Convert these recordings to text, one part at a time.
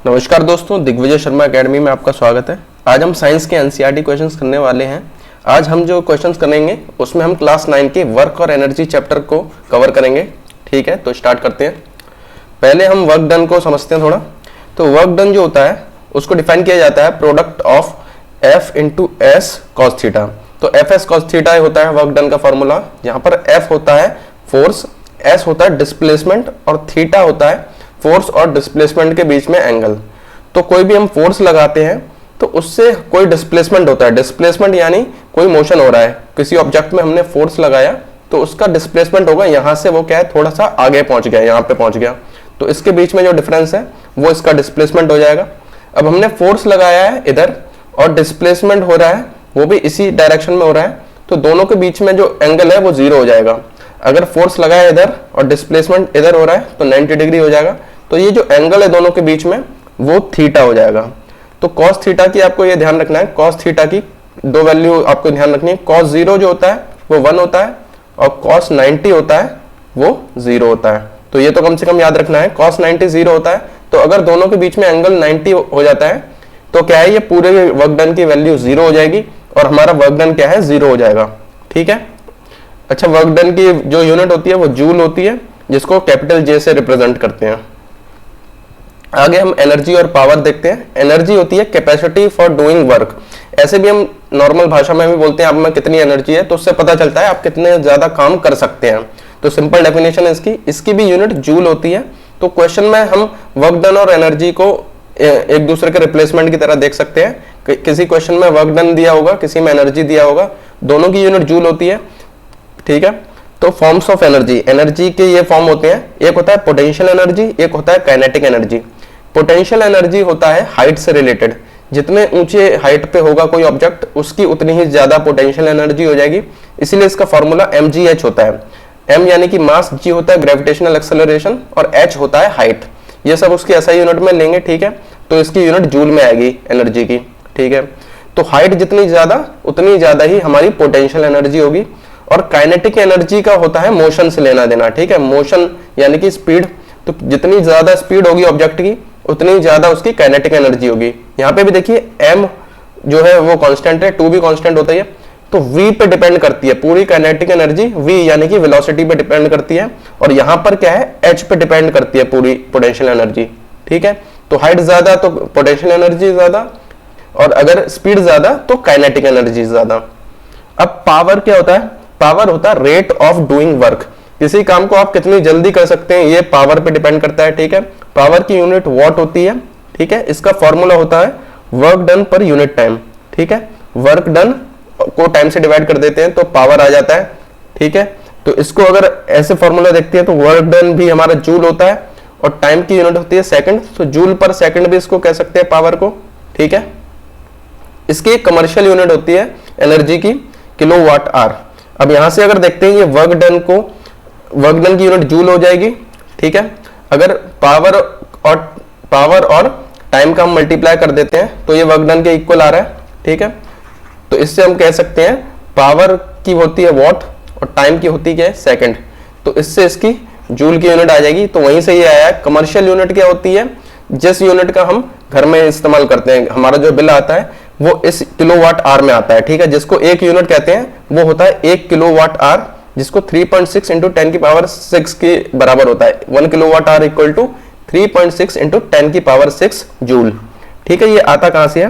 नमस्कार दोस्तों, दिग्विजय शर्मा एकेडमी में आपका स्वागत है। आज हम साइंस के एनसीईआरटी क्वेश्चंस करने वाले हैं। आज हम जो क्वेश्चंस करेंगे उसमें हम क्लास 9 के वर्क और एनर्जी चैप्टर को कवर करेंगे। ठीक है, तो स्टार्ट करते हैं। पहले हम वर्क डन को समझते हैं थोड़ा। तो वर्क डन जो होता है उसको डिफाइन किया जाता है product of F into S cos theta. तो एफ एस कॉस थीटा होता है वर्क डन का फॉर्मूला। यहाँ पर एफ होता है फोर्स, एस होता है डिस्प्लेसमेंट और थीटा होता है फोर्स और डिस्प्लेसमेंट के बीच में एंगल। तो कोई भी हम फोर्स लगाते हैं तो उससे कोई डिस्प्लेसमेंट होता है। डिस्प्लेसमेंट यानी कोई मोशन हो रहा है, किसी ऑब्जेक्ट में हमने फोर्स लगाया तो उसका डिस्प्लेसमेंट होगा, यहाँ से वो क्या है थोड़ा सा आगे पहुंच गया, यहाँ पे पहुंच गया, तो इसके बीच में जो डिफरेंस है वो इसका डिस्प्लेसमेंट हो जाएगा। अब हमने फोर्स लगाया है इधर और डिस्प्लेसमेंट हो रहा है वो भी इसी डायरेक्शन में हो रहा है, तो दोनों के बीच में जो एंगल है वो जीरो हो जाएगा। अगर फोर्स लगाया इधर और डिस्प्लेसमेंट इधर हो रहा है तो 90 डिग्री हो जाएगा। तो ये जो एंगल है दोनों के बीच में वो थीटा हो जाएगा। तो कॉस थीटा की आपको ये ध्यान रखना है, कॉस थीटा की दो वैल्यू आपको ध्यान रखनी है। कॉस 0 जो होता है वो 1 होता है और कॉस 90 होता है वो 0 होता है। तो ये तो कम से कम याद रखना है, कॉस 90 0 होता है। तो अगर दोनों के बीच में एंगल 90 हो जाता है तो क्या है, ये पूरे वर्क डन की वैल्यू 0 हो जाएगी और हमारा वर्क डन क्या है 0 हो जाएगा। ठीक है। अच्छा, वर्क डन की जो यूनिट होती है वो जूल होती है, जिसको कैपिटल जे से रिप्रेजेंट करते हैं। आगे हम एनर्जी और पावर देखते हैं। एनर्जी होती है कैपेसिटी फॉर डूइंग वर्क। ऐसे भी हम नॉर्मल भाषा में भी बोलते हैं आप में कितनी एनर्जी है, तो उससे पता चलता है आप कितने ज्यादा काम कर सकते हैं। तो सिंपल डेफिनेशन है इसकी भी यूनिट जूल होती है। तो क्वेश्चन में हम वर्क डन और एनर्जी को एक दूसरे के रिप्लेसमेंट की तरह देख सकते हैं। किसी क्वेश्चन में वर्क डन दिया होगा, किसी में एनर्जी दिया होगा, दोनों की यूनिट जूल होती है। ठीक है। तो फॉर्म्स ऑफ एनर्जी, एनर्जी के ये फॉर्म होते हैं, एक होता है पोटेंशियल एनर्जी, एक होता है काइनेटिक एनर्जी। पोटेंशियल एनर्जी होता है हाइट से रिलेटेड, जितने ऊंचे हाइट पे होगा कोई ऑब्जेक्ट उसकी उतनी ही ज्यादा पोटेंशियल एनर्जी हो जाएगी। इसीलिए इसका फॉर्मूला mgh होता है। m यानी कि मास, g होता है ग्रेविटेशनल एक्सेलरेशन और h होता है हाइट। ये सब उसकी SI यूनिट में लेंगे। ठीक है। तो इसकी यूनिट जूल में आएगी एनर्जी की। ठीक है। तो हाइट जितनी ज्यादा उतनी ज्यादा ही हमारी पोटेंशियल एनर्जी होगी। और काइनेटिक एनर्जी का होता है मोशन से लेना देना। ठीक है। मोशन यानी कि स्पीड, तो जितनी ज्यादा स्पीड होगी ऑब्जेक्ट की उतनी ज्यादा उसकी काइनेटिक एनर्जी होगी। यहाँ पे भी देखिए m जो है वो कांस्टेंट है, 2 भी कांस्टेंट होता है, तो v पे डिपेंड करती है पूरी काइनेटिक एनर्जी। v यानी कि वेलोसिटी पे डिपेंड करती है और यहाँ पर क्या है h पे डिपेंड करती है पूरी पोटेंशियल एनर्जी। ठीक है। तो हाइट ज्यादा तो पोटेंशियल एनर्जी ज्यादा और अगर स्पीड ज्यादा तो काइनेटिक एनर्जी ज्यादा। अब पावर क्या होता है? पावर होता है रेट ऑफ डूइंग वर्क। किसी काम को आप कितनी जल्दी कर सकते हैं ये पावर पे डिपेंड करता है। ठीक है। पावर की यूनिट वॉट होती है। ठीक है। इसका फॉर्मूला होता है work done per unit time. ठीक है। वर्क डन को टाइम से डिवाइड कर देते हैं तो पावर आ जाता है। ठीक है। तो इसको अगर ऐसे फॉर्मूला देखते हैं तो वर्क डन भी हमारा जूल होता है और टाइम की यूनिट होती है सेकंड, तो जूल पर सेकंड भी इसको कह सकते हैं पावर को। ठीक है। इसकी कमर्शियल यूनिट होती है एनर्जी की किलोवाट आवर। अब यहां से अगर देखते हैं ये वर्क डन की यूनिट जूल हो जाएगी। ठीक है। अगर पावर और टाइम का हम मल्टीप्लाई कर देते हैं तो ये वर्क डन के इक्वल आ रहा है। ठीक है। तो इससे हम कह सकते हैं पावर की होती है वॉट और टाइम की होती है सेकंड, तो इससे इसकी जूल की यूनिट आ जाएगी। तो वहीं से ये आया है। कमर्शियल यूनिट क्या होती है? जिस यूनिट का हम घर में इस्तेमाल करते हैं, हमारा जो बिल आता है वो इस किलोवाट आवर में आता है। ठीक है। जिसको एक यूनिट कहते हैं वो होता है 1 किलोवाट आवर, जिसको 3.6 इंटू 10 की पावर 6 के बराबर होता है। 1 kilowatt hour equal to 3.6 into 10 की पावर 6 जूल। ठीक है। ये आता कहां से है?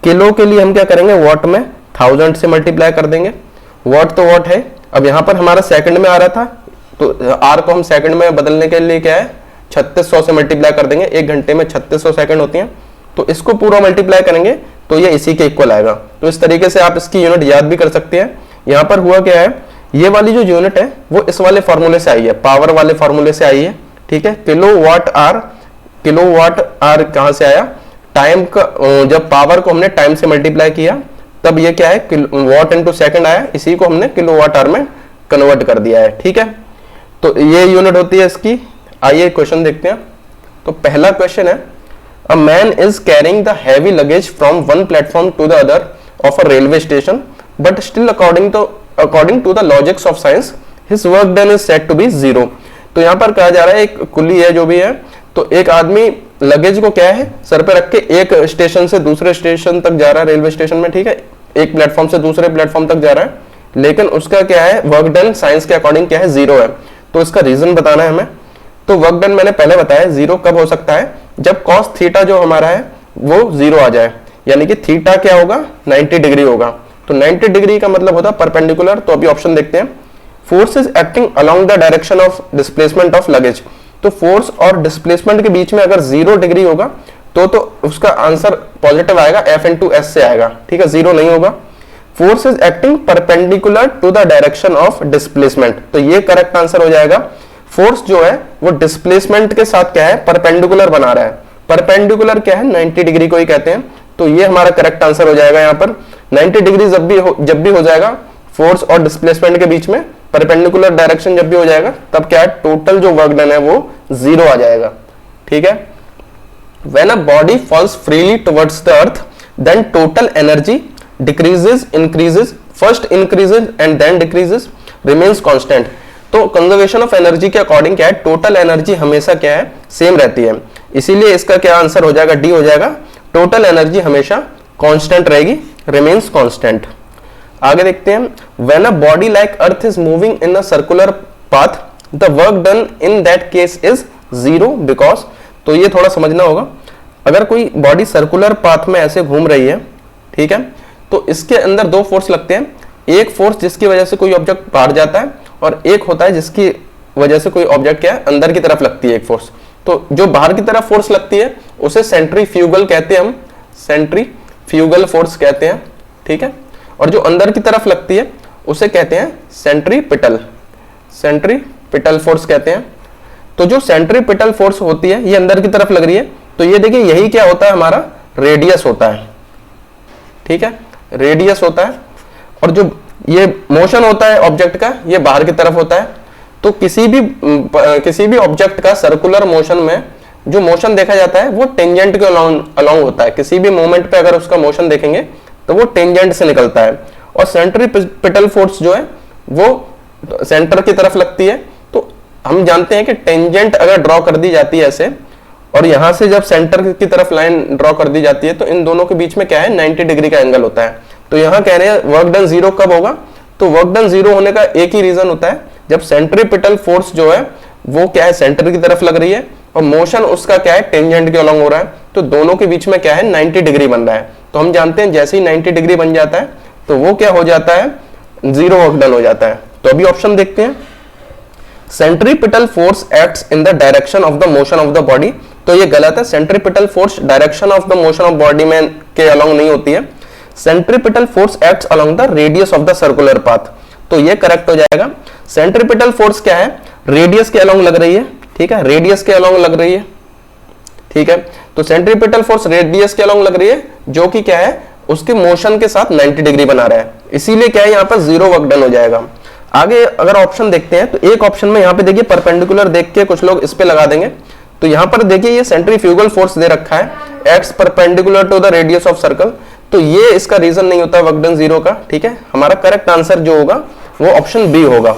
किलो के लिए हम क्या करेंगे, वॉट में 1000 से मल्टीप्लाई कर देंगे। वॉट तो वॉट है। अब यहां पर हमारा सेकंड में आ रहा था तो आर को हम सेकंड में बदलने के लिए क्या है 3600 से मल्टीप्लाई कर देंगे। 1 घंटे में 3600 सेकंड होती हैं, तो इसको पूरा मल्टीप्लाई करेंगे तो ये इसी के इक्वल आएगा। तो इस तरीके से आप इसकी यूनिट याद भी कर सकते हैं। यहाँ पर हुआ क्या है, ये वाली जो यूनिट है वो इस वाले फॉर्मूले से आई है, पावर वाले फॉर्मूले से आई है। ठीक है। किलोवाट आवर कहां से आया? टाइम का, जब पावर को हमने टाइम से मल्टीप्लाई किया तब ये क्या है वॉट इंटू सेकंड आया, इसी को हमने किलोवाट आवर में कन्वर्ट कर दिया है। ठीक है। तो ये यूनिट होती है इसकी। आइए क्वेश्चन देखते हैं। तो पहला क्वेश्चन है, A man is carrying the heavy luggage from one platform to the other of a railway station, but still according to the logics of science, his work done is said to be 0. तो यहाँ पर कहा जा रहा है एक कुली है जो भी है, तो एक आदमी लगेज को क्या है सर पे रख के एक स्टेशन से दूसरे स्टेशन तक जा रहा है रेलवे स्टेशन में, ठीक है, एक प्लेटफॉर्म से दूसरे प्लेटफॉर्म तक जा रहा है, लेकिन उसका क्या है वर्क डन साइंस के अकॉर्डिंग क्या है 0 है। तो इसका रीजन बताना है हमें। तो वर्क डन मैंने पहले बताया 0 कब हो सकता है, जब कॉस थीटा जो हमारा है वो 0 आ जाए, यानी कि थीटा क्या होगा 90 डिग्री होगा। तो 90 डिग्री का मतलब होता है परपेंडिकुलर। तो अभी ऑप्शन देखते हैं, force is acting along the direction of displacement of luggage. तो फोर्स और डिस्प्लेसमेंट के बीच में अगर 0 डिग्री होगा तो उसका आंसर पॉजिटिव आएगा, F इंटू एस से आएगा, ठीक है, 0 नहीं होगा। Force is acting perpendicular to the direction of displacement, तो ये करेक्ट आंसर हो जाएगा। फोर्स जो है वो डिस्प्लेसमेंट के साथ क्या है परपेंडिकुलर बना रहा है। परपेंडिकुलर क्या है 90 डिग्री को ही कहते हैं। तो ये हमारा करेक्ट आंसर हो जाएगा। यहाँ पर 90 डिग्री जब भी हो जाएगा फोर्स और डिस्प्लेसमेंट के बीच में परपेंडिकुलर डायरेक्शन जब भी हो जाएगा, तब क्या है टोटल जो वर्क डन है वो 0 आ जाएगा, ठीक है। When a body falls freely towards the earth, then total energy decreases, increases, first increases and then decreases, remains constant। तो कंजर्वेशन ऑफ एनर्जी के अकॉर्डिंग क्या है टोटल एनर्जी हमेशा क्या है सेम रहती है, इसीलिए इसका क्या आंसर हो जाएगा डी हो जाएगा। टोटल एनर्जी हमेशा कांस्टेंट रहेगी, रिमेन्स कांस्टेंट। आगे देखते हैं, when a body like earth is moving in a circular path the work done in that case is 0 because. तो ये थोड़ा समझना होगा, अगर कोई बॉडी सर्कुलर पाथ में ऐसे घूम रही है, ठीक है, तो इसके अंदर 2 फोर्स लगते हैं। एक फोर्स जिसकी वजह से कोई ऑब्जेक्ट बाहर जाता है और एक होता है जिसकी वजह से कोई ऑब्जेक्ट क्या है अंदर की तरफ लगती है एक फोर्स। तो जो बाहर की तरफ फोर्स लगती है उसे सेंट्रीफ्यूगल कहते हैं, हम सेंट्रीफ्यूगल फोर्स कहते हैं, ठीक है, और जो अंदर की तरफ लगती है उसे कहते हैं सेंट्रीपिटल, सेंट्रीपिटल फोर्स कहते हैं। तो जो सेंट्रीपिटल फोर्स होती है ये अंदर की तरफ लग रही है, तो ये देखिए यही क्या होता है हमारा रेडियस होता है, ठीक है, रेडियस होता है। और जो ये मोशन होता है ऑब्जेक्ट का ये बाहर की तरफ होता है। तो किसी भी ऑब्जेक्ट का सर्कुलर मोशन में जो मोशन देखा जाता है वो टेंजेंट के अलोंग होता है। किसी भी मोमेंट पे अगर उसका मोशन देखेंगे तो वो टेंजेंट से निकलता है। और सेंट्रीपिटल फोर्स जो है वो सेंटर की तरफ लगती है। तो हम जानते हैं कि टेंजेंट अगर ड्रॉ कर दी जाती है ऐसे, और यहां से जब सेंटर की तरफ लाइन ड्रॉ कर दी जाती है तो इन दोनों के बीच में क्या है 90 डिग्री का एंगल होता है। तो यहां कह रहे हैं वर्क डन 0 कब होगा, तो वर्क डन 0 होने का एक ही रीजन होता है जब सेंट्रीपिटल फोर्स जो है वो क्या है सेंटर की तरफ लग रही है और मोशन उसका क्या है टेंजेंट के अलोंग हो रहा है। तो दोनों के बीच में क्या है 90 डिग्री बन रहा है। तो हम जानते हैं जैसे ही 90 डिग्री बन जाता है तो वो क्या हो जाता है 0 वर्क डन हो जाता है। तो अभी ऑप्शन देखते हैं, centripetal force acts in the direction of the motion of the body. तो ये गलत है, centripetal force direction of the motion of body में के अलोंग नहीं होती है। Centripetal force acts along the radius of the circular path. तो ये करेक्ट हो जाएगा। सेंट्रीपिटल फोर्स क्या है रेडियस के अलोंग लग रही है, ठीक है, रेडियस के अलोंग लग रही है, ठीक है। तो सेंट्रीपिटल फोर्स रेडियस के अलोंग लग रही है जो कि क्या है उसके मोशन के साथ 90 डिग्री बना रहा है, इसीलिए क्या है यहाँ पर 0 वर्क डन हो जाएगा। आगे अगर ऑप्शन देखते हैं तो एक ऑप्शन में यहाँ पे देखिए परपेंडिकुलर देख के कुछ लोग इस पे लगा देंगे। तो यहाँ पर देखिए ये सेंट्रीफ्यूगल फोर्स दे रखा है X perpendicular to the radius of circle. तो ये इसका रीजन नहीं होता वर्क डन 0 का, ठीक है। हमारा करेक्ट आंसर जो होगा वो ऑप्शन बी होगा।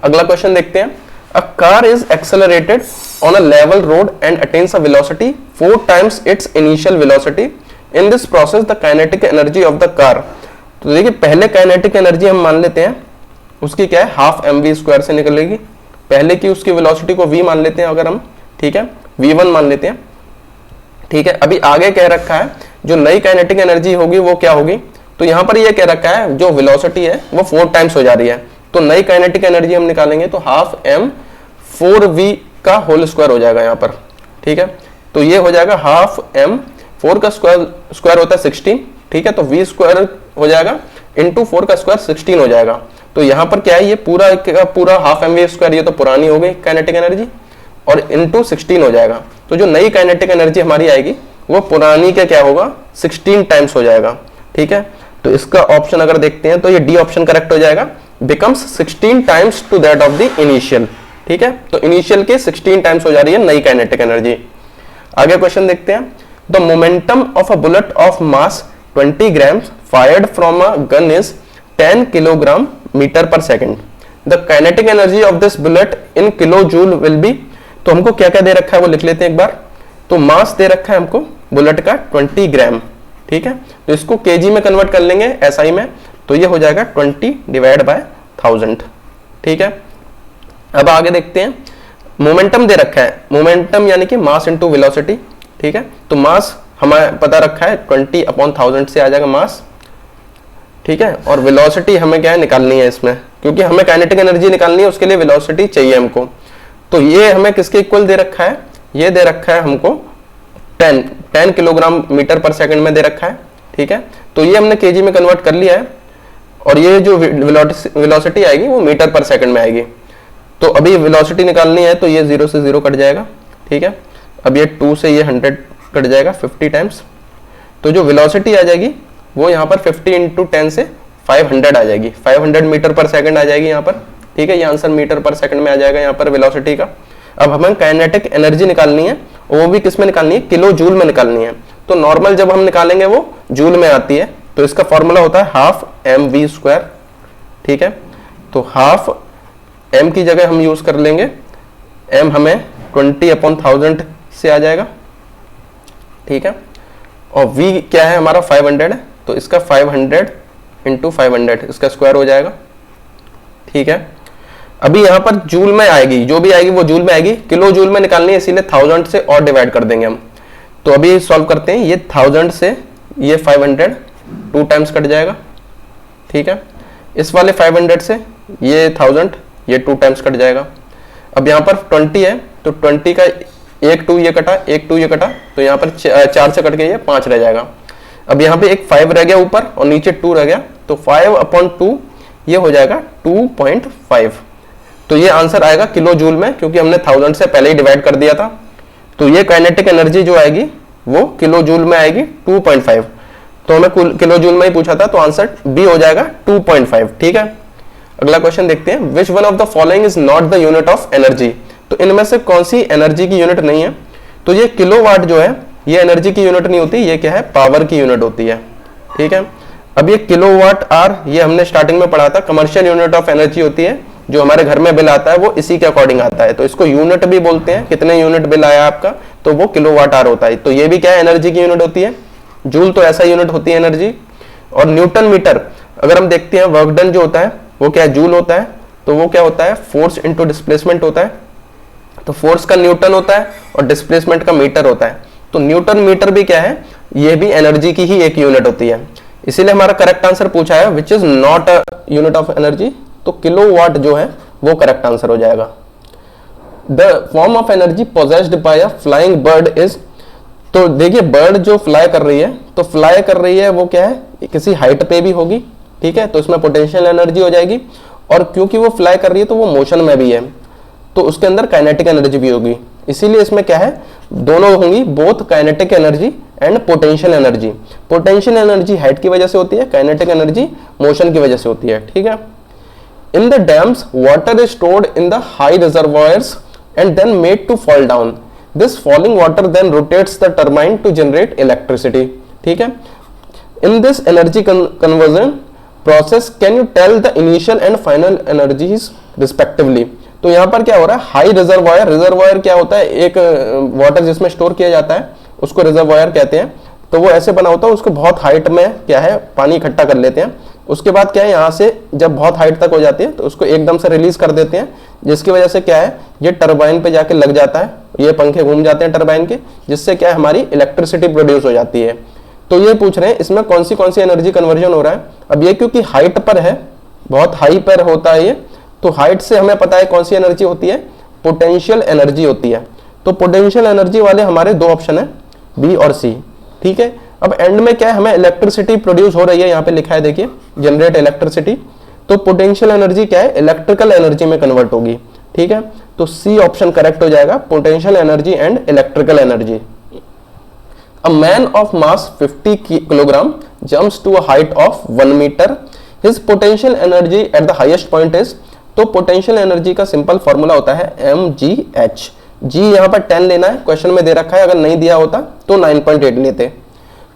अगला क्वेश्चन देखते हैं, a car is accelerated on a level road and attains a velocity 4 times it's initial velocity. In this process the kinetic energy of the car. तो देखिए पहले काइनेटिक एनर्जी हम मान लेते हैं उसकी क्या है हाफ mv² से निकलेगी। पहले की उसकी वेलोसिटी को v मान लेते हैं अगर हम, ठीक है, v1 मान लेते हैं, ठीक है। अभी आगे कह रखा है जो नई काइनेटिक एनर्जी होगी वो क्या होगी। तो यहाँ पर ये कह रखा है जो वेलोसिटी है वो 4 times हो जा रही है। तो नई काइनेटिक एनर्जी हम निकालेंगे तो हाफ m 4v का होल स्क्वायर हो जाएगा यहाँ पर, ठीक है। तो ये हो जाएगा हाफ m 4 का स्क्वायर होता है 16, ठीक है। तो v स्क्वायर हो जाएगा इंटू 4 का स्क्वायर 16 हो जाएगा। तो यहाँ पर क्या है ये पूरा का पूरा हाफ mv², ये तो पुरानी हो गई काइनेटिक एनर्जी, और इंटू 16 हो जाएगा। तो जो नई काइनेटिक एनर्जी हमारी आएगी वो पुरानी का क्या होगा 16 times हो जाएगा, ठीक है। तो इसका ऑप्शन अगर देखते हैं तो ये डी ऑप्शन करेक्ट हो जाएगा, becomes 16 times to that of the initial, ठीक है। तो इनिशियल के 16 times हो जा रही है नई काइनेटिक एनर्जी। आगे क्वेश्चन देखते हैं, the momentum of a bullet of mass 20 grams fired from a gun is 10 kilogram metre पर second. The kinetic energy of this bullet in kilo joule will be. तो हमको क्या क्या दे रखा है वो लिख लेते हैं एक बार। तो मास दे रखा है हमको बुलेट का 20 ग्राम, ठीक है। तो इसको केजी में कन्वर्ट कर लेंगे एसआई में, तो ये हो जाएगा 20 डिवाइड बाय 1000, ठीक है। अब आगे देखते हैं, मोमेंटम दे रखा है, मोमेंटम यानी कि मास इनटू वेलोसिटी, ठीक है। तो मास हमें पता रखा है 20/1000 से आ जाएगा मास, ठीक है। और वेलोसिटी हमें क्या है निकालनी है इसमें, क्योंकि हमें काइनेटिक एनर्जी निकालनी है, उसके लिए वेलोसिटी चाहिए हमको। तो ये हमें किसके इक्वल दे रखा है, ये दे रखा है हमको 10 किलोग्राम मीटर पर सेकंड में दे रखा है, ठीक है। तो ये हमने केजी में कन्वर्ट कर लिया है, और ये जो वेलोसिटी आएगी वो मीटर पर सेकंड में आएगी। तो अभी वेलोसिटी निकालनी है, तो ये 0 से 0 कट जाएगा, ठीक है। अब ये 2 से ये 100 कट जाएगा 50 टाइम्स, तो जो वेलोसिटी आ जाएगी वो यहाँ पर 50 इंटू 10 से 500 आ जाएगी, 500 मीटर पर सेकंड आ जाएगी यहाँ पर, ठीक है। ये आंसर मीटर पर सेकंड में आ जाएगा यहाँ पर वेलोसिटी का। अब हमें काइनेटिक एनर्जी निकालनी है, वो भी किस में निकालनी है, किलो जूल में निकालनी है। तो नॉर्मल जब हम निकालेंगे वो जूल में आती है, तो इसका फॉर्मूला होता है हाफ mv², ठीक है। तो हाफ m की जगह हम यूज कर लेंगे, m हमें 20/1000 से आ जाएगा, ठीक है। और v क्या है हमारा 500 है, तो इसका 500 इंटू 500 इसका स्क्वायर हो जाएगा, ठीक है। अभी यहाँ पर जूल में आएगी, जो भी आएगी वो जूल में आएगी, किलो जूल में निकालनी है, इसीलिए 1000 से और डिवाइड कर देंगे हम। तो अभी सॉल्व करते हैं, ये 1000 से ये 500 2 टाइम्स कट जाएगा, ठीक है। इस वाले 500 से ये 1000 ये 2 टाइम्स कट जाएगा। अब यहाँ पर 20 है, तो 20 का एक 2 ये कटा, एक 2 ये कटा, तो यहाँ पर 4 से कट के ये 5 रह जाएगा। अब यहाँ पे एक 5 रह गया ऊपर और नीचे 2 रह गया, तो 5/2 ये हो जाएगा 2.5। तो ये आंसर आएगा किलो जूल में, क्योंकि हमने 1000 से पहले ही डिवाइड कर दिया था। तो ये काइनेटिक एनर्जी जो आएगी वो किलो जूल में आएगी 2.5। तो हमें किलो जूल में ही पूछा था, तो आंसर बी हो जाएगा 2.5, ठीक है। अगला क्वेश्चन देखते हैं, which one of the following is not the unit of energy. तो इनमें से कौन सी एनर्जी की यूनिट नहीं है। तो ये किलोवाट जो है ये एनर्जी की यूनिट नहीं होती, ये क्या है पावर की यूनिट होती है, ठीक है। अब ये किलोवाट आर ये हमने स्टार्टिंग में पढ़ा था, कमर्शियल यूनिट ऑफ एनर्जी होती है, जो हमारे घर में बिल आता है वो इसी के अकॉर्डिंग आता है। तो इसको यूनिट भी बोलते हैं, कितने यूनिट बिल आया आपका, तो वो किलोवाट आर होता है। तो ये भी क्या है एनर्जी की यूनिट होती है। जूल तो ऐसा यूनिट होती है एनर्जी। और न्यूटन मीटर अगर हम देखते हैं, वर्क डन जो होता है वो क्या है जूल होता है। तो वो क्या होता है फोर्स इंटू डिस्प्लेसमेंट होता है। तो फोर्स का न्यूटन होता है और डिस्प्लेसमेंट का मीटर होता है। तो न्यूटन मीटर भी क्या है, ये भी एनर्जी की ही एक यूनिट होती है। इसीलिए हमारा करेक्ट आंसर पूछा है which is not a unit of energy, तो किलोवाट जो है वो करेक्ट आंसर हो जाएगा। The form of energy possessed by a flying bird is, तो देखिए बर्ड जो फ्लाई कर रही है, तो फ्लाई कर रही है वो क्या है किसी हाइट पे भी होगी, ठीक है। तो इसमें पोटेंशियल एनर्जी हो जाएगी, और क्योंकि वो फ्लाई कर रही है तो वो मोशन में भी है, तो उसके अंदर काइनेटिक एनर्जी भी होगी। इसीलिए इसमें क्या है दोनों होंगी, both kinetic energy and potential energy. Potential energy height की वजह से होती है, काइनेटिक एनर्जी मोशन की वजह से होती है, ठीक है। In the dams water is stored in the high reservoirs and then made to fall down. This falling water then rotates the turbine to generate electricity, ठीक है। In this energy conversion process can you tell the initial and final energies respectively. तो यहाँ पर क्या हो रहा है high reservoir, reservoir क्या होता है एक वाटर जिसमें स्टोर किया जाता है उसको रिजर्वायर कहते हैं। तो वो ऐसे बना होता है, उसको बहुत हाइट में क्या है पानी इकट्ठा कर लेते हैं। उसके बाद क्या है यहाँ से जब बहुत हाइट तक हो जाती है तो उसको एकदम से रिलीज कर देते हैं, जिसकी वजह से क्या है ये टरबाइन पे जाके लग जाता है, ये पंखे घूम जाते हैं टरबाइन के, जिससे क्या है हमारी इलेक्ट्रिसिटी प्रोड्यूस हो जाती है। तो ये पूछ रहे हैं इसमें कौन सी एनर्जी कन्वर्जन हो रहा है। अब ये क्योंकि हाइट पर है, बहुत हाई पर होता है ये, तो हाइट से हमें पता है कौन सी एनर्जी होती है, पोटेंशियल एनर्जी होती है। तो पोटेंशियल एनर्जी वाले हमारे दो ऑप्शन है बी और सी, ठीक है। अब एंड में क्या है हमें इलेक्ट्रिसिटी प्रोड्यूस हो रही है, यहाँ पे लिखा है देखिए जनरेट इलेक्ट्रिसिटी। तो पोटेंशियल एनर्जी क्या है इलेक्ट्रिकल एनर्जी में कन्वर्ट होगी, ठीक है। तो सी ऑप्शन करेक्ट हो जाएगा, potential energy and electrical energy. A man of mass 50 kilogram jumps to a height of 1 meter. His potential energy at the highest point is, तो पोटेंशियल एनर्जी का simple formula होता है mgh। g यहाँ पर 10 लेना है, क्वेश्चन में दे रखा है, अगर नहीं दिया होता तो 9.8 लेते।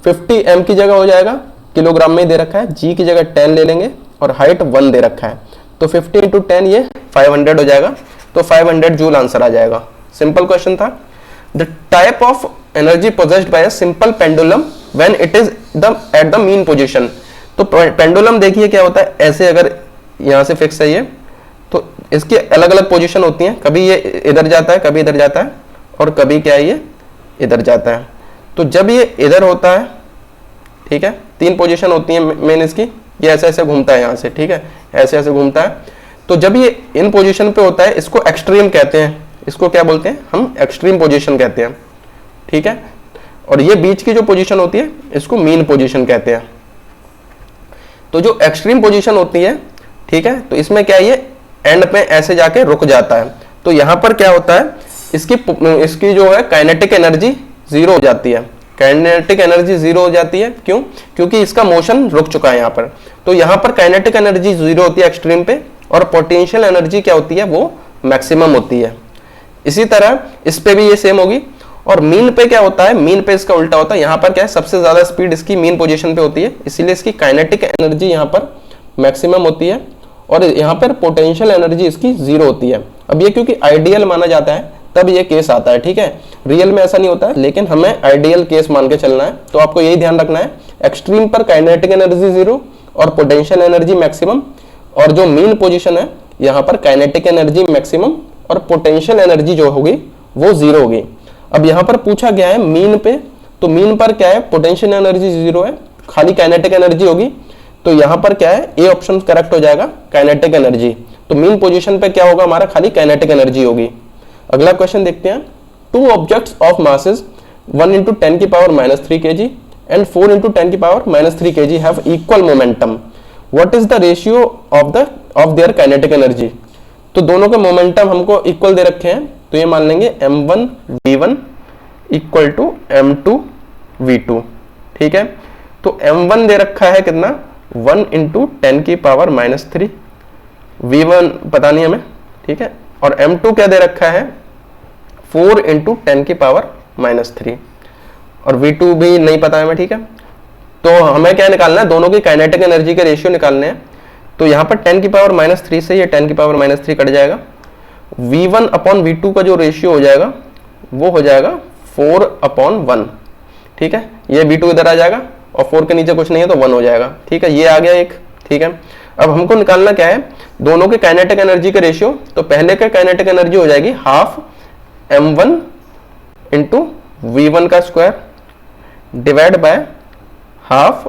50 m की जगह हो जाएगा, किलोग्राम में दे रखा है, g की जगह 10 ले लेंगे और हाइट 1 दे रखा है, तो 50 इंटू 10 ये 500 हो जाएगा। तो 500 जूल आंसर आ जाएगा। सिंपल क्वेश्चन था। The type of energy possessed by a simple pendulum when it is at the mean position. तो पेंडुलम देखिए क्या होता है, ऐसे अगर यहां से फिक्स है ये, तो इसकी अलग अलग पोजीशन होती हैं, कभी ये इधर जाता है, कभी इधर जाता है, और कभी क्या है ये इधर जाता है। तो जब ये इधर होता है, ठीक है, तीन पोजीशन होती है मेन इसकी, ये ऐसे ऐसे घूमता है यहाँ से, ठीक है, ऐसे ऐसे घूमता है। तो जब ये इन पोजीशन पे होता है, इसको एक्सट्रीम कहते हैं, इसको क्या बोलते हैं हम, एक्सट्रीम पोजीशन कहते हैं, ठीक है। और ये बीच की जो पोजीशन होती है इसको मीन पोजीशन कहते हैं। तो जो एक्सट्रीम पोजीशन होती है, ठीक है, तो इसमें क्या ये एंड पे ऐसे जाके रुक जाता है। तो यहां पर क्या होता है, इसकी जो है काइनेटिक एनर्जी जीरो हो जाती है, काइनेटिक एनर्जी जीरो हो जाती है। क्यों? क्योंकि इसका मोशन रुक चुका है यहाँ पर। तो यहाँ पर काइनेटिक एनर्जी जीरो होती है एक्सट्रीम पे, और पोटेंशियल एनर्जी क्या होती है, वो मैक्सिमम होती है। इसी तरह इस पे भी ये सेम होगी। और मीन पे क्या होता है, मीन पे इसका उल्टा होता है। यहाँ पर क्या है, सबसे ज्यादा स्पीड इसकी मीन पोजीशन पे होती है, इसीलिए इसकी काइनेटिक एनर्जी यहाँ पर मैक्सिमम होती है, और यहाँ पर पोटेंशियल एनर्जी इसकी जीरो होती है। अब ये क्योंकि आइडियल माना जाता है तब ये केस आता है, ठीक है, रियल में ऐसा नहीं होता है, लेकिन हमें आइडियल केस मान के चलना है। तो आपको यही ध्यान रखना है, एक्सट्रीम पर काइनेटिक एनर्जी जीरो और पोटेंशियल एनर्जी मैक्सिमम, और जो मीन पोजीशन है यहाँ पर काइनेटिक एनर्जी मैक्सिमम और पोटेंशियल एनर्जी जो होगी वो जीरो होगी। अब यहाँ पर पूछा गया है मीन पे, तो मीन पर क्या है, पोटेंशियल एनर्जी जीरो है, खाली काइनेटिक एनर्जी होगी। तो यहाँ पर क्या है, ए ऑप्शन करेक्ट हो जाएगा, काइनेटिक एनर्जी। तो मीन पोजीशन पे क्या होगा हमारा, खाली काइनेटिक एनर्जी होगी। अगला क्वेश्चन देखते हैं। Two objects of masses 1 × 10⁻³ kg and 4 × 10⁻³ kg have equal momentum, what is the ratio of their kinetic energy. तो दोनों के मोमेंटम हमको इक्वल दे रखे हैं, तो ये मान लेंगे m1 v1 = m2 v2, ठीक है। तो m1 दे रखा है कितना, 1 × 10⁻³ v1 पता नहीं हमें, ठीक है, और m2 क्या दे रखा है, 4 × 10⁻³ और v2 भी नहीं पता है हमें, ठीक है। तो हमें क्या निकालना है, दोनों की काइनेटिक एनर्जी के रेशियो निकालने हैं। तो यहाँ पर 10⁻³ से ये 10⁻³ कट जाएगा, v1/v2 का जो रेशियो हो जाएगा वो हो जाएगा 4/1, ठीक है। ये v2 इधर आ जाएगा और 4 के नीचे कुछ नहीं है तो 1 हो जाएगा, ठीक है, ये आ गया एक, ठीक है। अब हमको निकालना क्या है, दोनों के काइनेटिक एनर्जी के रेशियो। तो पहले का काइनेटिक एनर्जी हो जाएगी हाफ m1 × v1 का square divide by half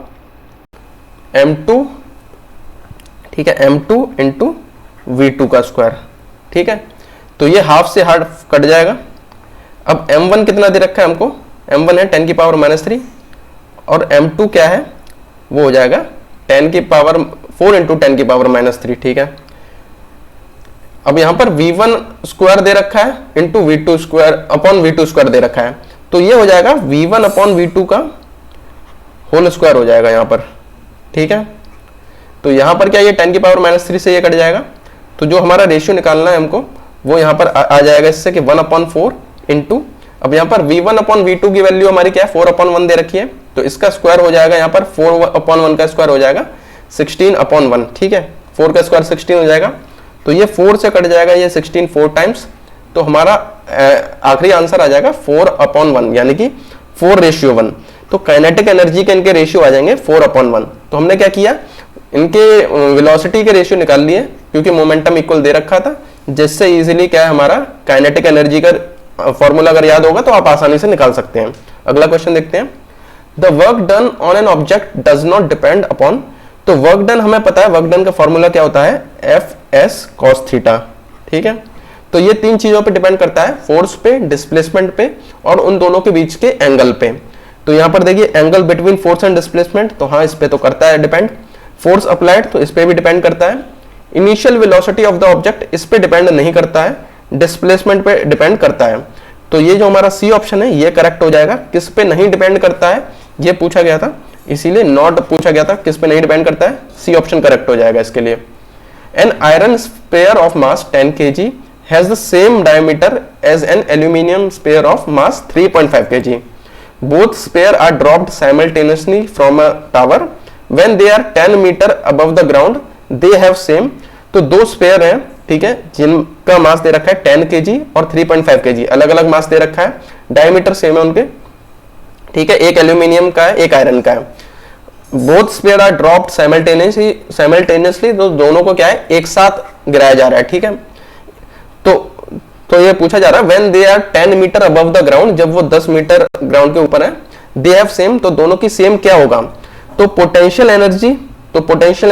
m2, ठीक है, m2 × v2 का स्क्वायर, ठीक है। तो ये हाफ से हाफ कट जाएगा। अब m1 कितना दे रखा है हमको, m1 है 10⁻³ और m2 क्या है, वो हो जाएगा 4 × 10⁻³, ठीक है। अब यहां पर v1 स्क्वायर दे रखा है into v2 square upon v2 square दे रखा है, तो ये हो जाएगा v1/v2 का होल स्क्वायर हो जाएगा यहाँ पर, ठीक है। तो यहाँ पर क्या, ये 10⁻³ से ये कट जाएगा। तो जो हमारा रेशियो निकालना है हमको वो यहाँ पर आ जाएगा इससे कि 1/4 इंटू, अब यहाँ पर v1/v2 की वैल्यू हमारी क्या है, 4/1 दे रखी है, तो इसका स्क्वायर हो जाएगा यहाँ पर 4/1 का स्क्वायर हो जाएगा 16/1, ठीक है। 4 का स्क्वायर 16 हो जाएगा, तो ये 4 से कट जाएगा ये 16 4 टाइम्स, तो हमारा आखिरी आंसर आ जाएगा 4/1, यानी कि 4:1। तो काइनेटिक एनर्जी के इनके रेशियो आ जाएंगे 4/1। तो हमने क्या किया, इनके वेलोसिटी के रेशियो निकाल लिए, क्योंकि मोमेंटम इक्वल दे रखा था, जिससे इजीली क्या है हमारा काइनेटिक एनर्जी का फॉर्मूला अगर याद होगा तो आप आसानी से निकाल सकते हैं। अगला क्वेश्चन देखते हैं। The work done on an object does not depend upon, तो वर्क डन हमें पता है, वर्क डन का फॉर्मूला क्या होता है, Fs cos थीटा, ठीक है। तो ये तीन चीजों पे डिपेंड करता है, फोर्स पे, डिस्प्लेसमेंट पे और उन दोनों के बीच के एंगल पे। तो यहाँ पर देखिए angle between force and displacement, तो हाँ इस पे तो करता है डिपेंड। फोर्स अप्लाइड, तो इस पे भी डिपेंड करता है। Initial velocity of the object, इस पे डिपेंड नहीं करता है, डिस्प्लेसमेंट पे डिपेंड करता है। तो ये जो हमारा सी ऑप्शन है ये करेक्ट हो जाएगा। किस पे नहीं डिपेंड करता है ये पूछा गया था, इसीलिए नॉट पूछा गया था, किस पे नहीं डिपेंड करता है, सी ऑप्शन करेक्ट हो जाएगा इसके लिए। An iron sphere of mass 10 kg has the same diameter as an aluminium sphere of mass 3.5 kg. Both spare are dropped simultaneously from a tower. When they are 10 meter above the ground, they have same. तो दो spare हैं, ठीक है, जिनका मास दे रखा है 10 kg और 3.5 kg, अलग अलग मास दे रखा है। डायमीटर सेम है उनके, ठीक है, एक एल्यूमिनियम का है एक आयरन का है। Both sphere are dropped simultaneously, तो दोनों को क्या है एक साथ गिराया जा रहा है, ठीक है। तो ये पूछा जा रहा है when they are 10 metre above the ground, जब वो 10 मीटर ग्राउंड के ऊपर है, दे हैव सेम, तो दोनों की सेम क्या होगा, तो पोटेंशियल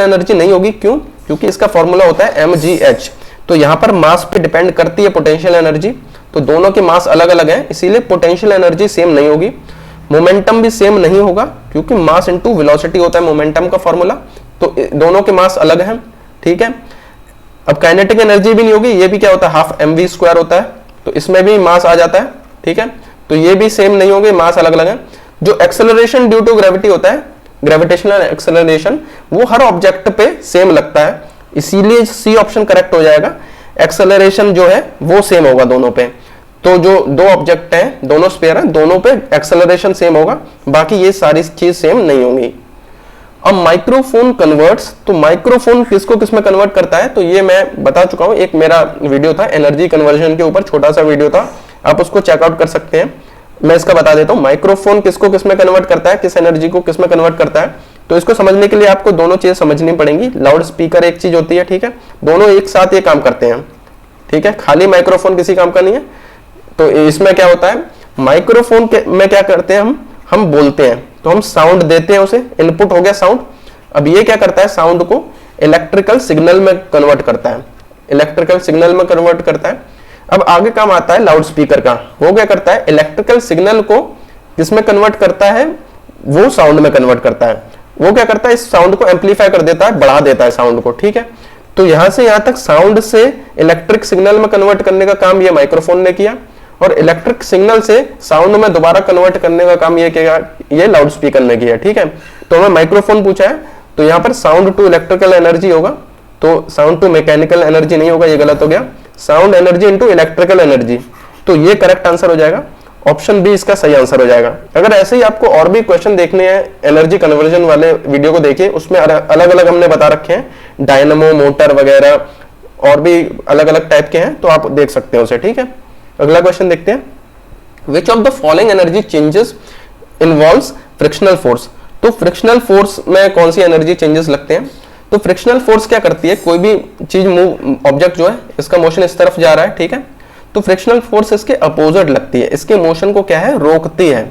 एनर्जी नहीं होगी, क्यों, क्योंकि इसका फॉर्मूला होता है mgh, तो यहां पर मास पे डिपेंड करती है पोटेंशियल एनर्जी, तो दोनों के मास अलग अलग है, इसीलिए पोटेंशियल एनर्जी सेम नहीं होगी। मोमेंटम भी सेम नहीं होगा, क्योंकि मास इनटू वेलोसिटी होता है मोमेंटम का फॉर्मूला, तो दोनों के मास अलग हैं, ठीक है। अब काइनेटिक एनर्जी भी नहीं होगी, ये भी क्या होता है हाफ mv² होता है, तो इसमें भी मास आ जाता है, ठीक है, तो ये भी सेम नहीं होंगे, मास अलग अलग है। जो एक्सेलरेशन ड्यू टू ग्रेविटी होता है, ग्रेविटेशनल एक्सेलरेशन, वो हर ऑब्जेक्ट पे सेम लगता है, इसीलिए सी ऑप्शन करेक्ट हो जाएगा। एक्सेलरेशन जो है वो सेम होगा दोनों पे, तो जो दो ऑब्जेक्ट हैं, दोनों स्फीयर हैं, दोनों पे एक्सेलरेशन सेम होगा, बाकी ये सारी चीज सेम नहीं होंगी। अब माइक्रोफोन कन्वर्ट्स, तो माइक्रोफोन किसको किस में कन्वर्ट करता है, तो ये मैं बता चुका हूं, एक मेरा वीडियो था एनर्जी कन्वर्जन के ऊपर, छोटा सा वीडियो था, आप उसको चेकआउट कर सकते हैं। मैं इसका बता देता हूं, माइक्रोफोन किसको किस में कन्वर्ट करता है, किस एनर्जी को किस में कन्वर्ट करता है, तो इसको समझने के लिए आपको दोनों चीज समझनी पड़ेंगी। लाउड स्पीकर एक चीज होती है, ठीक है, दोनों एक साथ ये काम करते हैं, ठीक है, खाली माइक्रोफोन किसी काम का नहीं है। तो इसमें क्या होता है, माइक्रोफोन में क्या करते हैं, हम बोलते हैं, तो हम साउंड देते हैं, उसे इनपुट हो गया साउंड। अब ये क्या करता है, साउंड को इलेक्ट्रिकल सिग्नल में कन्वर्ट करता है, इलेक्ट्रिकल सिग्नल में कन्वर्ट करता है। अब आगे काम आता है लाउड स्पीकर का, वो क्या करता है, इलेक्ट्रिकल सिग्नल को किसमें कन्वर्ट करता है, वो साउंड में कन्वर्ट करता है। वो क्या करता है, इस साउंड को एम्पलीफाई कर देता है, बढ़ा देता है साउंड को, ठीक है। तो यहां से यहां तक साउंड से इलेक्ट्रिक सिग्नल में कन्वर्ट करने का काम ये माइक्रोफोन ने किया, और इलेक्ट्रिक सिग्नल से साउंड में दोबारा कन्वर्ट करने का काम ये किया, ये लाउड स्पीकर ने किया, ठीक है। तो हमें माइक्रोफोन पूछा है, तो यहाँ पर साउंड टू इलेक्ट्रिकल एनर्जी होगा, तो साउंड टू मैकेनिकल एनर्जी नहीं होगा, ये गलत हो गया, sound energy into electrical energy, तो ये करेक्ट आंसर हो जाएगा, ऑप्शन बी इसका सही आंसर हो जाएगा। अगर ऐसे ही आपको और भी क्वेश्चन देखने हैं एनर्जी कन्वर्जन वाले, वीडियो को देखिए, उसमें अलग अलग हमने बता रखे हैं, डायनामो, मोटर वगैरह और भी अलग अलग टाइप के हैं, तो आप देख सकते हैं उसे, ठीक है। अगला क्वेश्चन देखते हैं, which of the following energy changes involves frictional force, तो फ्रिक्शनल फोर्स में कौन सी एनर्जी चेंजेस लगते हैं, तो फ्रिक्शनल फोर्स क्या करती है, कोई भी चीज मूव, ऑब्जेक्ट जो है इसका मोशन इस तरफ जा रहा है, ठीक है, तो फ्रिक्शनल फोर्स इसके अपोजिट लगती है, इसके मोशन को क्या है, रोकती है।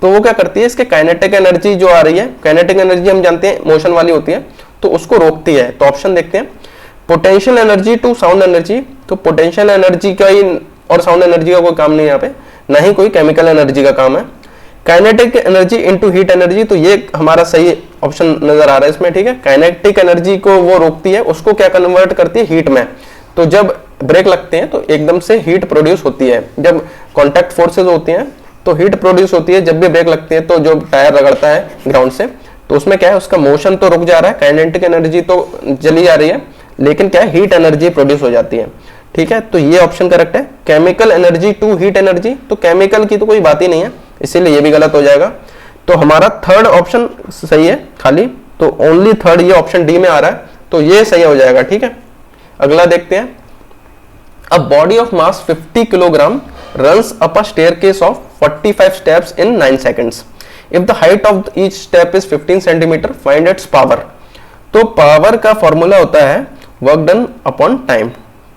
तो वो क्या करती है, इसके काइनेटिक एनर्जी जो आ रही है, काइनेटिक एनर्जी हम जानते हैं मोशन वाली होती है, तो उसको रोकती है। तो ऑप्शन देखते हैं, potential energy to sound energy, तो पोटेंशियल एनर्जी का ही और साउंड एनर्जी का कोई काम नहीं यहाँ पे, ना ही कोई केमिकल एनर्जी का काम है। Kinetic energy into heat energy, तो ये हमारा सही ऑप्शन नजर आ रहा है इसमें, ठीक है। काइनेटिक एनर्जी को वो रोकती है, उसको क्या कन्वर्ट करती है, हीट में। तो जब ब्रेक लगते हैं तो एकदम से हीट प्रोड्यूस होती है, जब कॉन्टैक्ट फोर्सेज होती हैं तो हीट प्रोड्यूस होती है, जब भी ब्रेक लगते हैं तो जो टायर रगड़ता है ग्राउंड से, तो उसमें क्या है, उसका मोशन तो रुक जा रहा है, काइनेटिक एनर्जी तो चली जा रही है, लेकिन क्या है, हीट एनर्जी प्रोड्यूस हो जाती है, ठीक है। तो ये ऑप्शन करेक्ट है, chemical energy to heat energy, तो केमिकल की तो कोई बात ही नहीं है, इसीलिए ये भी गलत हो जाएगा। तो हमारा थर्ड ऑप्शन सही है खाली, तो ओनली थर्ड ये ऑप्शन डी में आ रहा है, तो ये सही हो जाएगा, ठीक है। अगला देखते हैं, a body of mass 50 kilogram runs up a staircase of 45 steps in 9 seconds. If the height of each step is 15 centimeter, find its power. तो पावर का फॉर्मूला होता है वर्क डन अपॉन टाइम,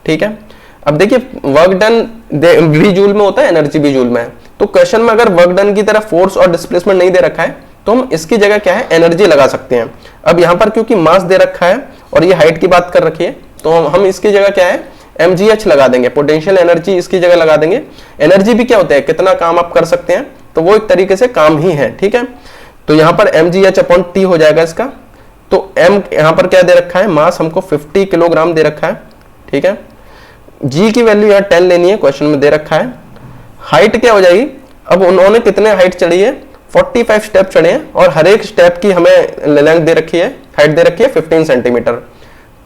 ठीक है। अब देखिए वर्क डन भी joule में होता है, एनर्जी भी जूल में है, तो क्वेश्चन में अगर वर्क डन की तरह फोर्स और डिस्प्लेसमेंट नहीं दे रखा है तो हम इसकी जगह क्या है, एनर्जी लगा सकते हैं। अब यहाँ पर क्योंकि मास दे रखा है और ये हाइट की बात कर रखी है, तो हम इसकी जगह क्या है, mgh लगा देंगे, पोटेंशियल एनर्जी इसकी जगह लगा देंगे। एनर्जी भी क्या होता है, कितना काम आप कर सकते हैं, तो वो एक तरीके से काम ही है, ठीक है। तो यहाँ पर mgh अपॉन t हो जाएगा इसका। तो m यहाँ पर क्या दे रखा है, मास हमको 50 किलोग्राम दे रखा है, ठीक है। g की वैल्यू यहाँ 10 लेनी है, क्वेश्चन में दे रखा है। हाइट क्या हो जाएगी, अब उन्होंने कितने हाइट चढ़ी है, 45 स्टेप चढ़े हैं, और हर एक स्टेप की हमें लेंथ दे रखी है, हाइट दे रखी है 15 सेंटीमीटर।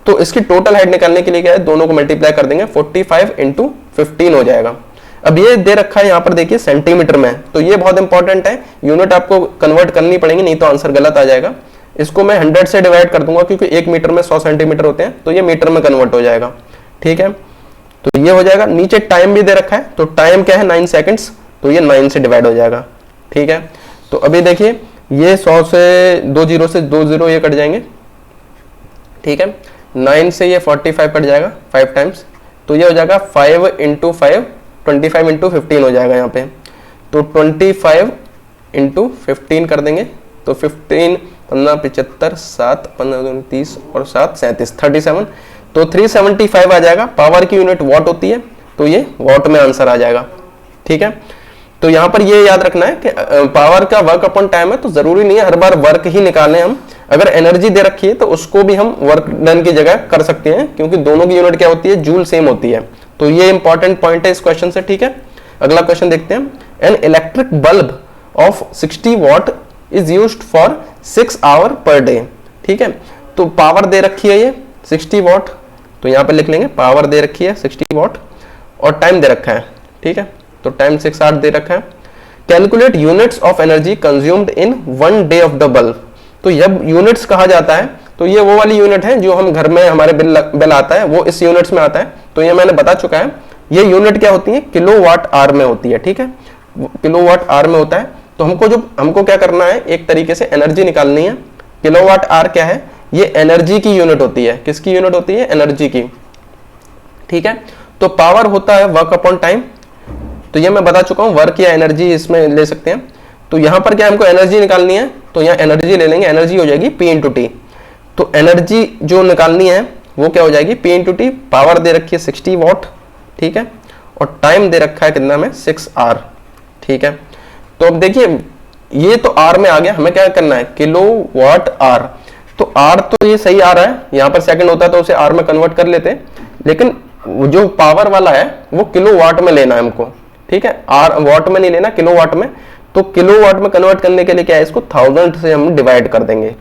तो इसकी टोटल हाइट निकालने के लिए क्या है, दोनों को मल्टीप्लाई कर देंगे, 45 इंटू 15 हो जाएगा। अब ये दे रखा है यहाँ पर देखिए सेंटीमीटर में, तो ये बहुत इंपॉर्टेंट है, यूनिट आपको कन्वर्ट करनी पड़ेगी, नहीं तो आंसर गलत आ जाएगा। इसको मैं 100 से डिवाइड कर दूंगा, क्योंकि 1 मीटर में 100 सेंटीमीटर होते हैं, तो ये मीटर में कन्वर्ट हो जाएगा, ठीक है। तो ये हो जाएगा। नीचे टाइम भी दे रखा है, तो टाइम क्या है 9 सेकंड्स, तो ये 9 से डिवाइड हो जाएगा। ठीक है, तो अभी देखिए ये 100 से 2 जीरो से 2 जीरो ये कट जाएंगे। ठीक है, 9 से ये 45 कट जाएगा 5 टाइम्स, तो ये हो जाएगा 5 इंटू 5, 25 इंटू 15 हो जाएगा यहाँ पे। तो 25 इंटू 15 कर देंगे, तो 15 15 75 7 15 30 और 7 37 37, तो 375 आ जाएगा। पावर की यूनिट वॉट होती है, तो ये वॉट में आंसर आ जाएगा। ठीक है, तो यहाँ पर ये याद रखना है कि पावर का वर्क अपॉन टाइम है, तो जरूरी नहीं है हर बार वर्क ही निकालें हम। अगर एनर्जी दे रखी है तो उसको भी हम वर्क डन की जगह कर सकते हैं, क्योंकि दोनों की यूनिट क्या होती है, जूल सेम होती है। तो ये इंपॉर्टेंट पॉइंट है इस क्वेश्चन से। ठीक है, अगला क्वेश्चन देखते हैं। An electric bulb of 60 watt is used for 6 hour per day. ठीक है, तो पावर दे रखी है ये 60 वॉट, तो यहाँ पे लिख लेंगे पावर दे रखी है 60 वॉट और टाइम दे रखा है। ठीक है, तो टाइम 6 आवर दे रखा है। Calculate units of energy consumed in 1 day of the bulb. तो जब यूनिट्स कहा जाता है तो ये वो वाली यूनिट है जो हम घर में हमारे बिल आता है, वो इस यूनिट्स में आता है। तो ये मैंने बता चुका है, ये यूनिट क्या होती है, किलोवाट आवर में होती है। ठीक है, किलोवाट आवर में होता है। तो हमको क्या करना है, एक तरीके से एनर्जी निकालनी है। किलोवाट आवर क्या है, ये एनर्जी की यूनिट होती है। किसकी यूनिट होती है, एनर्जी की। ठीक है, तो पावर होता है वर्क अपॉन टाइम, तो ये मैं बता चुका हूं, वर्क या एनर्जी इसमें ले सकते हैं। तो यहां पर क्या हमको एनर्जी निकालनी है, तो यहाँ एनर्जी ले लेंगे, एनर्जी हो जाएगी P इंटू टी। तो एनर्जी जो निकालनी है वो क्या हो जाएगी, P इंटू टी। पावर दे रखी है 60 वॉट। ठीक है, और टाइम दे रखा है कितना में, 6 आवर। ठीक है, तो अब देखिए ये तो आर में आ गया, हमें क्या करना है, किलो वाट आर। तो आर तो ये सही आ रहा है, यहाँ पर सेकंड होता है तो उसे आर में कन्वर्ट कर लेते, लेकिन जो पावर वाला है वो किलो वाट में लेना है हमको। ठीक है, आर वाट में नहीं लेना, किलो वाट में। तो किलो वाट में कन्वर्ट करने के लिए क्या है, इसको 1000 से हम डिवाइड कर देंगे,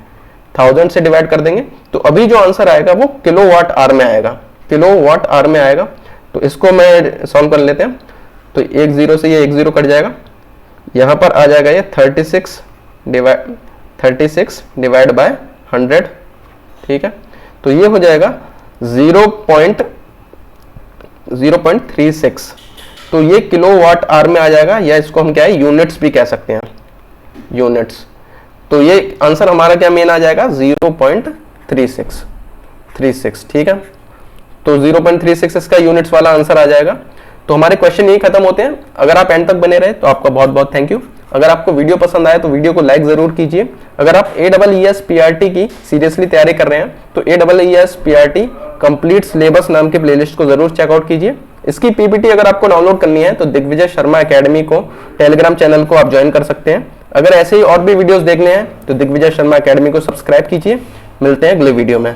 1000 से डिवाइड कर देंगे। तो अभी जो आंसर आएगा वो किलो वाट आर में आएगा, किलो वाट आर में आएगा। तो इसको मैं सॉल्व कर लेते हैं। तो 1 0 से ये 1 0 कट जाएगा, यहाँ पर आ जाएगा ये 36 डिवाइड बाय 100। ठीक है, तो ये हो जाएगा 0.36। तो ये किलो वाट आवर में आ जाएगा, या इसको हम क्या है, यूनिट्स भी कह सकते हैं, यूनिट्स। तो ये आंसर हमारा क्या मेन आ जाएगा, 0.36। ठीक है, तो 0.36 इसका यूनिट्स वाला आंसर आ जाएगा। तो हमारे क्वेश्चन यही खत्म होते हैं। अगर आप एंड तक बने रहे तो आपका बहुत बहुत थैंक यू। अगर आपको वीडियो पसंद आए तो वीडियो को लाइक जरूर कीजिए। अगर आप AEES PRT की सीरियसली तैयारी कर रहे हैं तो AEES PRT कंप्लीट सिलेबस नाम के प्लेलिस्ट को जरूर चेकआउट कीजिए। इसकी PPT अगर आपको डाउनलोड करनी है तो दिग्विजय शर्मा एकेडमी को टेलीग्राम चैनल को आप ज्वाइन कर सकते हैं। अगर ऐसे ही और भी वीडियोस देखने हैं तो दिग्विजय शर्मा एकेडमी को सब्सक्राइब कीजिए। मिलते हैं अगले वीडियो में।